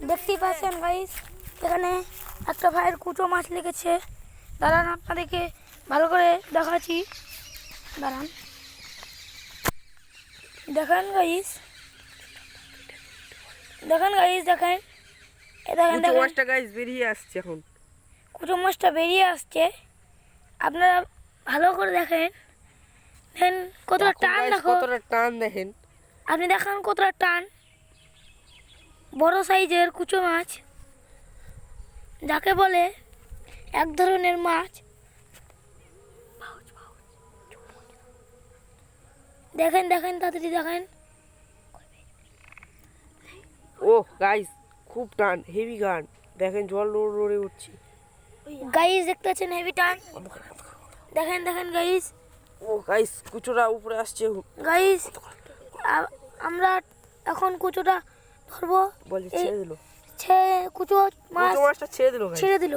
দেখতেই পাচ্ছেন গাইস, এখানে একটা ভাইয়ের কুচো মাছ লেগেছে। দাঁড়ান আপনাদেরকে ভালো করে দেখাচ্ছি, দাঁড়ান। দেখেন গাইস, দেখেন গাইস, দেখেন দেখেন কুচো মাছটা গাইস বেরিয়ে আসছে এখন। কুচো মাছটা বেরিয়ে আসছে, আপনারা ভালো করে দেখেন। দেখেন কতটা টান, দেখো কতটা টান দেখেন। আপনি দেখান কতটা টান। বড় সাইজের কুচো মাছ, যাকে বলে এক ধরনের মাছ। দেখেন দেখেন তাড়াতাড়ি দেখেন। ও গাইস খুব টান, হেভি গান। দেখেন জল নড়ে উঠছে। গাইস দেখতে পাচ্ছেন হেভি টান। দেখেন দেখেন গাইস, ও গাইস কুচোটা উপরে আসছে গাইস আমরা এখন কুচোটা ধরবো। বলে ছেড়ে দিল, কুচো মাছ কুচো মাছটা ছেড়ে দিল গাইস। ছেড়ে দিল।